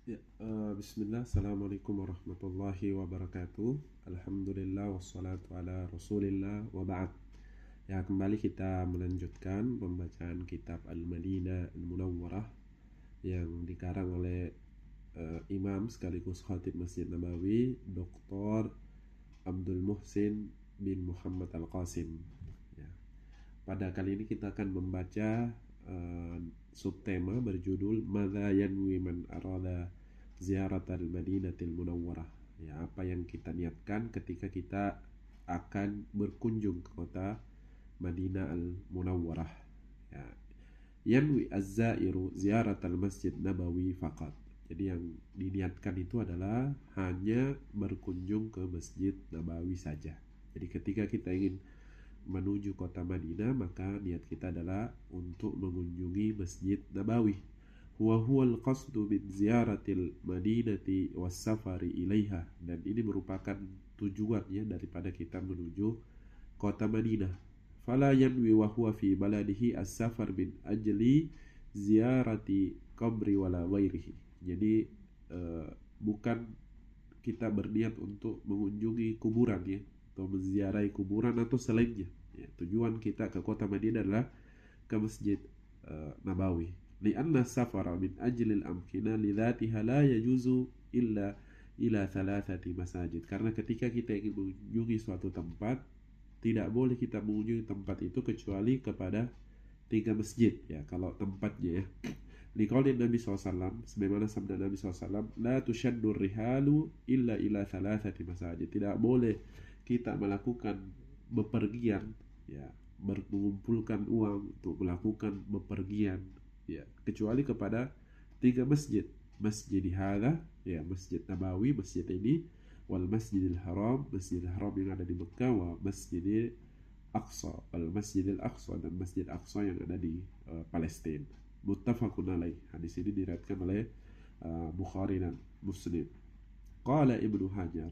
Ya, Bismillah, Assalamualaikum warahmatullahi wabarakatuh. Alhamdulillah, wassalatu ala rasulillah, wa ba'd. Ya, kembali kita melanjutkan pembacaan kitab Al-Madinah Al-Munawwarah yang dikarang oleh Imam sekaligus Khatib Masjid Nabawi, Dr. Abdul Muhsin bin Muhammad Al-Qasim. Ya. Pada kali ini kita akan membaca subtema berjudul Madza yanwi man arada ziyarat al-Madinatil Munawwarah. Ya, apa yang kita niatkan ketika kita akan berkunjung ke kota Madinah al-Munawwarah. Ya. Yanwi az-zairu ziyarat al-Masjid Nabawi faqat. Jadi yang diniatkan itu adalah hanya berkunjung ke Masjid Nabawi saja. Jadi ketika kita ingin menuju kota Madinah, maka niat kita adalah untuk mengunjungi Masjid Nabawi. Huwal qasdu min ziyaratil madinati was safari ilaiha, dan ini merupakan tujuannya daripada kita menuju kota Madinah. Fala yanwi wa huwa fi baladihi as-safar min ajli ziyarati qabri wala ghairihi. Jadi bukan kita berniat untuk mengunjungi kuburan ya, atau menziarahi kuburan atau selainnya. Ya, tujuan kita ke kota Madinah adalah ke Masjid Nabawi. Lianna safara min ajlil amkina lidhatiha la yajuzu illa ila thalathati masajid. Karena ketika kita ingin mengunjungi suatu tempat, tidak boleh kita mengunjungi tempat itu kecuali kepada 3 masjid ya, kalau tempatnya ya. Liqaulin Nabi SAW, sebagaimana sabda Nabi SAW, la tushaddu rihalu illa ila thalathati masajid. Tidak boleh kita melakukan bepergian ya, mengumpulkan uang untuk melakukan bepergian ya, kecuali kepada 3 masjid. Masjid hadza ya, Masjid Nabawi, masjid ini, wal Masjidil Haram, Masjidil Haram yang ada di Mekah, wa Masjidil Aqsa, al Masjidil Aqsa, dan Masjid Aqsa yang ada di Palestina. Muttafaqun alaih. Hadis ini diriwayatkan oleh Bukhari dan Muslim. Qala Ibnu Hajar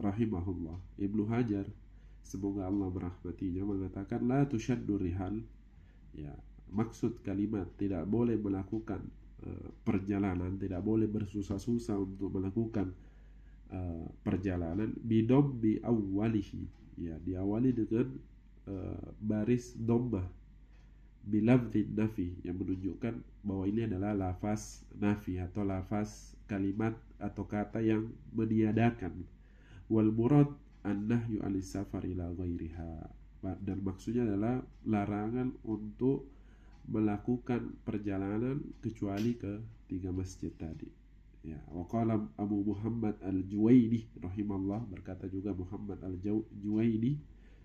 rahimahullah, Ibnu Hajar semoga Allah merahmatinya mengatakan la tushaddu rihal ya, maksud kalimat tidak boleh melakukan perjalanan, tidak boleh bersusah-susah untuk melakukan perjalanan, bidom bi awwalihi ya, diawali dengan baris dhammah, bilafdhin nafi, yang menunjukkan bahwa ini adalah lafaz nafi atau lafaz kalimat atau kata yang meniadakan. Wal murad an-nahyu 'anis safar ila ghairiha, dan maksudnya adalah larangan untuk melakukan perjalanan kecuali ke 3 masjid tadi ya. Wa qala Abu Muhammad Al-Juwaini rahimallah, berkata juga Muhammad Al-Juwaini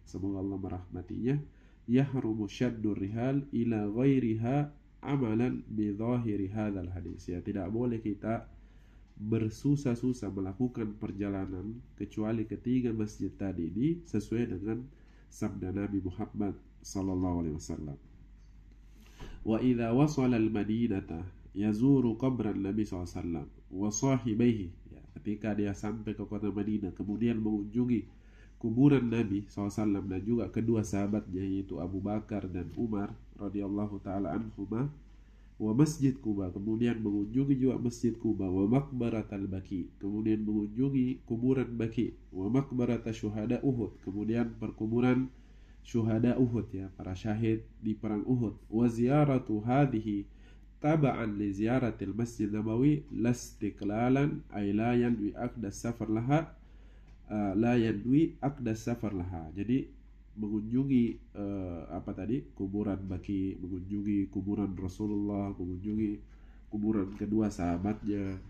semoga Allah merahmatinya, yahrumu syaddur rihal ila ghairiha amalan bi dhahiri hadzal hadis ya, tidak boleh kita bersusah-susah melakukan perjalanan kecuali ketiga masjid tadi ini, sesuai dengan sabda Nabi Muhammad sallallahu alaihi wasallam. Wa idza wasala al-Madinata yazuru qabran Nabi SAW wa sahibaihi ya, ketika dia sampai ke kota Madinah kemudian mengunjungi kuburan Nabi SAW dan juga kedua sahabatnya yaitu Abu Bakar dan Umar radhiyallahu taala anhuma, wa Masjid Quba, kemudian mengunjungi juga Masjid Quba, wa Maqbarat al-Baqi, kemudian mengunjungi kuburan Baqi, wa Maqbarat syuhada Uhud, kemudian perkuburan syuhada Uhud ya, para syahid di perang Uhud, wa ziyaratu hadhihi taba'an li ziyaratil Masjid Nabawi lastiqlalan ay la yanwi aqdas safar laha, la yanwi aqdas safar laha. Jadi mengunjungi kuburan Baqi, mengunjungi kuburan Rasulullah, mengunjungi kuburan kedua sahabatnya,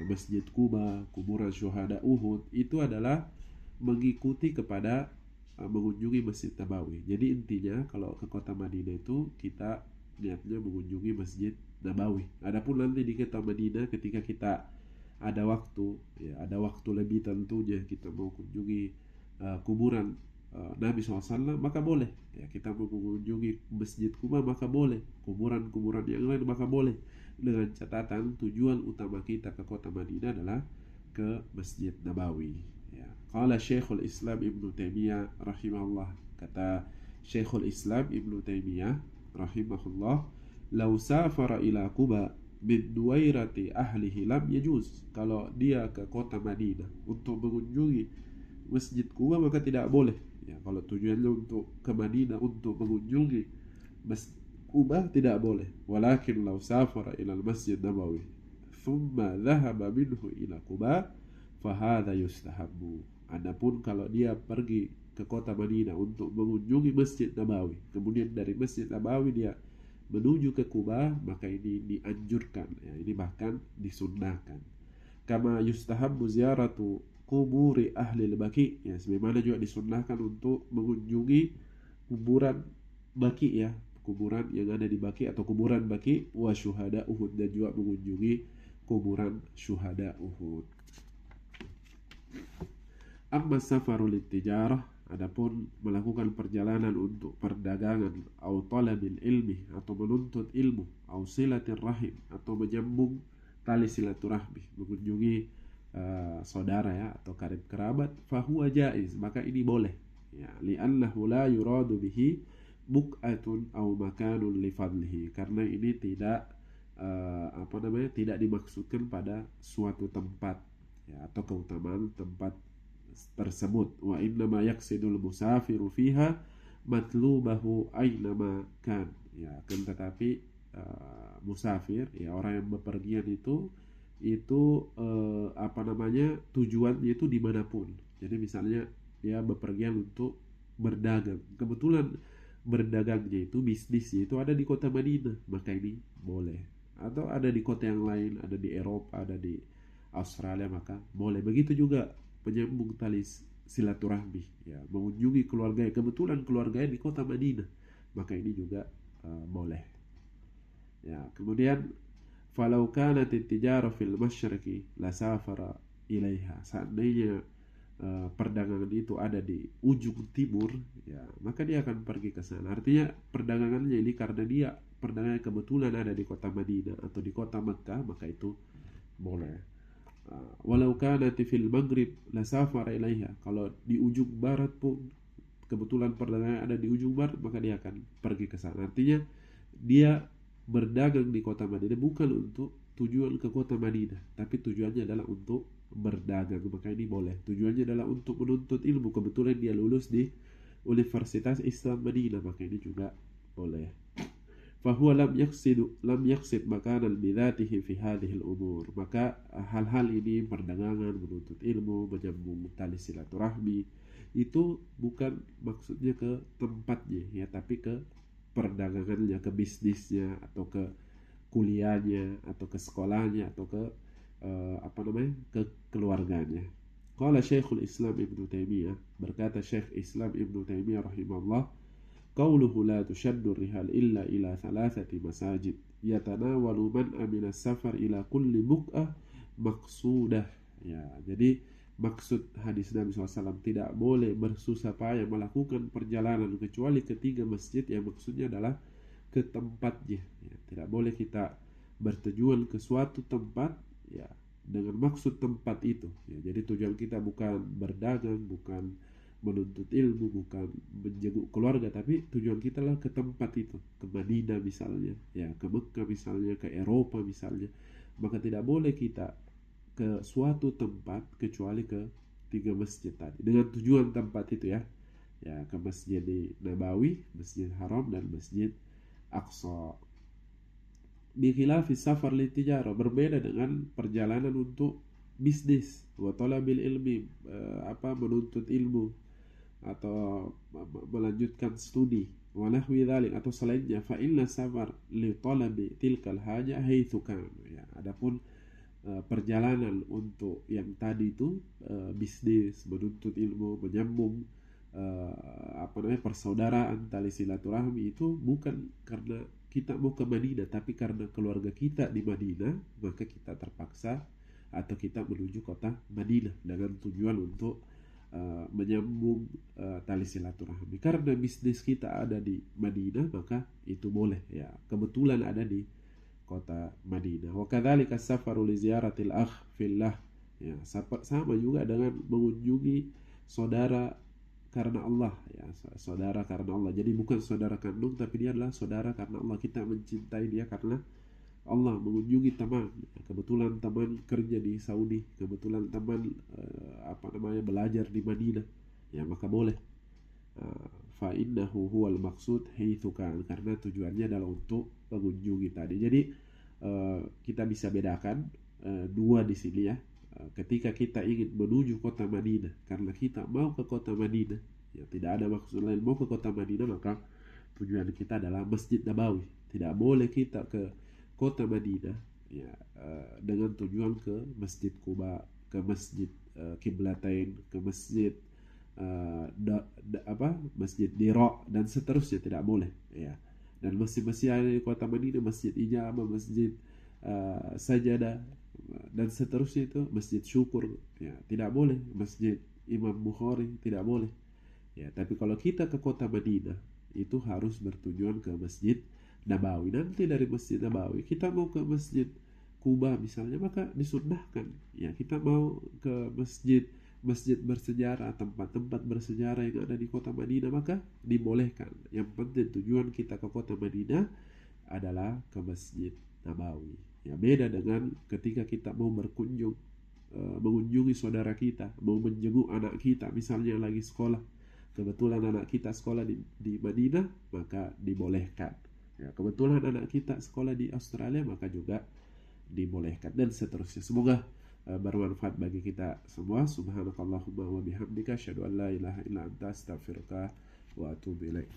Masjid Quba, kuburan syuhada Uhud, itu adalah mengikuti kepada mengunjungi Masjid Nabawi. Jadi intinya kalau ke kota Madinah itu kita niatnya mengunjungi Masjid Nabawi. Adapun nanti di kota Madinah ketika kita ada waktu ya, ada waktu lebih tentunya kita mau kunjungi kuburan Nabi SAW, maka boleh ya, kita mau mengunjungi Masjid Quba maka boleh, kuburan-kuburan yang lain maka boleh, dengan catatan tujuan utama kita ke kota Madinah adalah ke Masjid Nabawi ya. Qala Syekhul Islam Ibnu Taimiyah rahimahullah, kata Syekhul Islam Ibnu Taimiyah rahimahullah, law safara ila Quba min duwairati ahlihi lam yajuz. Kalau dia ke kota Madinah untuk mengunjungi Masjid Kuba maka tidak boleh. Ya, kalau tujuannya untuk ke Madinah untuk mengunjungi Masjid Kuba tidak boleh. Walakin law safara ila al-Masjid Nabawi thumma dhahaba minhu ila Kuba fahadha yustahabbu. Adapun kalau dia pergi ke kota Madinah untuk mengunjungi Masjid Nabawi, kemudian dari Masjid Nabawi dia menuju ke Kuba, maka ini dianjurkan, ya, ini bahkan disunnahkan. Kama yustahabbu ziyaratu kuburi ahli al-Baqi, ya, sebagaimana juga disunnahkan untuk mengunjungi kuburan Baqi, ya, kuburan yang ada di Baqi atau kuburan Baqi, wa syuhada Uhud, dan juga mengunjungi kuburan syuhada Uhud. Amma safaru litijarah, adapun melakukan perjalanan untuk perdagangan, atau talabil ilmi, atau menuntut ilmu, atau silatir rahim, atau menyambung tali silaturahmi, mengunjungi saudara, ya, atau karib kerabat, fahuwa jaiz, maka ini boleh, ya, li'annahu la yuradu bihi buk'atun au makanun li fadlihi, karena ini tidak tidak dimaksudkan pada suatu tempat, ya, atau keutamaan tempat tersebut. Wa innama yaqsidul musafiru fiha matlubahu aynama kan, ya, akan tetapi musafir, ya, orang yang bepergian itu tujuannya itu dimanapun. Jadi misalnya dia bepergian untuk berdagang, kebetulan berdagangnya itu, bisnisnya itu ada di kota Madinah, maka ini boleh. Atau ada di kota yang lain, ada di Eropa, ada di Australia, maka boleh. Begitu juga penyambung tali silaturahmi, ya, mengunjungi keluarga, kebetulan keluarganya di kota Madinah, maka ini juga boleh. Ya, kemudian falau kanat at-tijara fil masyriqi la safara ilaiha, seandainya perdagangan itu ada di ujung timur, ya, maka dia akan pergi ke sana. Artinya perdagangannya ini karena dia perdagangan kebetulan ada di kota Madinah atau di kota Makkah, maka itu boleh. Walau kanat fil maghrib la safara ilaiha, kalau di ujung barat pun kebetulan perdagangan ada di ujung barat, maka dia akan pergi ke sana. Artinya dia berdagang di kota Madinah bukan untuk tujuan ke kota Madinah, tapi tujuannya adalah untuk berdagang, maka ini boleh. Tujuannya adalah untuk menuntut ilmu, kebetulan dia lulus di Universitas Islam Madinah, maka ini juga boleh. Fahuwa lam yaqsid makanan bidzatihi fi hadhihi al-umur, maka hal-hal ini, perdagangan, menuntut ilmu, menyambung tali silaturahmi, itu bukan maksudnya ke tempatnya, ya, tapi ke perdagangannya, ke bisnisnya, atau ke kuliahnya, atau ke sekolahnya, atau ke ke keluarganya. Qala Syekhul Islam Ibnu Taimiyah, berkata Syekh Islam Ibnu Taimiyah rahimahullah, qauluhu la tushaddu rihal illa ila thalathati masajid yatanawalu man amina safar ila kulli buq'ah maqsudah. Ya, jadi maksud hadis Nabi SAW, tidak boleh bersusah payah melakukan perjalanan kecuali ke 3 masjid, yang maksudnya adalah ke tempatnya, ya. Tidak boleh kita bertujuan ke suatu tempat, ya, dengan maksud tempat itu, ya. Jadi tujuan kita bukan berdagang, bukan menuntut ilmu, bukan menjenguk keluarga, tapi tujuan kita lah ke tempat itu, ke Madinah misalnya, ya, ke Mekah misalnya, ke Eropa misalnya, maka tidak boleh kita ke suatu tempat kecuali ke 3 masjid tadi dengan tujuan tempat itu, ya, ya, ke Masjid Nabawi, Masjid Haram, dan Masjid Aqsa. Bikhilafi safar litijara, berbeda dengan perjalanan untuk bisnis, wa talabil ilmi, menuntut ilmu atau melanjutkan studi, wa nahwi dzalik, atau selainnya. Fa inna safar li talabi tilkal haja haitsu kan, ya, adapun perjalanan untuk yang tadi itu bisnis, menuntut ilmu, menyambung persaudaraan, tali silaturahmi, itu bukan karena kita mau ke Madinah, tapi karena keluarga kita di Madinah, maka kita terpaksa atau kita menuju kota Madinah dengan tujuan untuk menyambung tali silaturahmi. Karena bisnis kita ada di Madinah, maka itu boleh, ya, kebetulan ada di kota Madinah. Wa kadzalika safaru li ziyaratil akh fillah, ya, sama juga dengan mengunjungi saudara karena Allah, ya, saudara karena Allah. Jadi bukan saudara kandung, tapi dia adalah saudara karena Allah. Kita mencintai dia karena Allah mengunjungi teman, kebetulan teman kerja di Saudi, kebetulan teman belajar di Madinah, ya maka boleh. Fa innahu huwal maksud haitsu kan, karena tujuannya adalah untuk mengunjungi tadi. Jadi kita bisa bedakan dua di sini ya. Ketika kita ingin menuju kota Madinah karena kita mau ke kota Madinah, ya tidak ada maksud lain mau ke kota Madinah, maka tujuan kita adalah Masjid Nabawi. Tidak boleh kita ke kota Madinah ya dengan tujuan ke Masjid Quba, ke Masjid Qiblatain, ke Masjid Masjid Dira dan seterusnya, tidak boleh ya. Dan masjid-masjid yang di kota Madinah, Masjid Ijabah, Masjid Sajadah dan seterusnya itu Masjid Syukur ya, tidak boleh. Masjid Imam Bukhari tidak boleh ya. Tapi kalau kita ke kota Madinah itu harus bertujuan ke Masjid Nabawi. Nanti dari Masjid Nabawi kita mau ke Masjid Kuba misalnya, maka disunnahkan ya kita mau ke masjid bersejarah, tempat-tempat bersejarah yang ada di kota Madinah, maka dibolehkan. Yang penting tujuan kita ke kota Madinah adalah ke Masjid Nabawi. Ya beda dengan ketika kita mau berkunjung, mengunjungi saudara kita, mau menjenguk anak kita misalnya lagi sekolah. Kebetulan anak kita sekolah di Madinah, maka dibolehkan. Ya, kebetulan anak kita sekolah di Australia, maka juga dibolehkan dan seterusnya. Semoga bermanfaat bagi kita semua. Subhanakallahumma wa bihamdika asyhadu an la ilaha illa anta astaghfiruka wa atubu ilaik.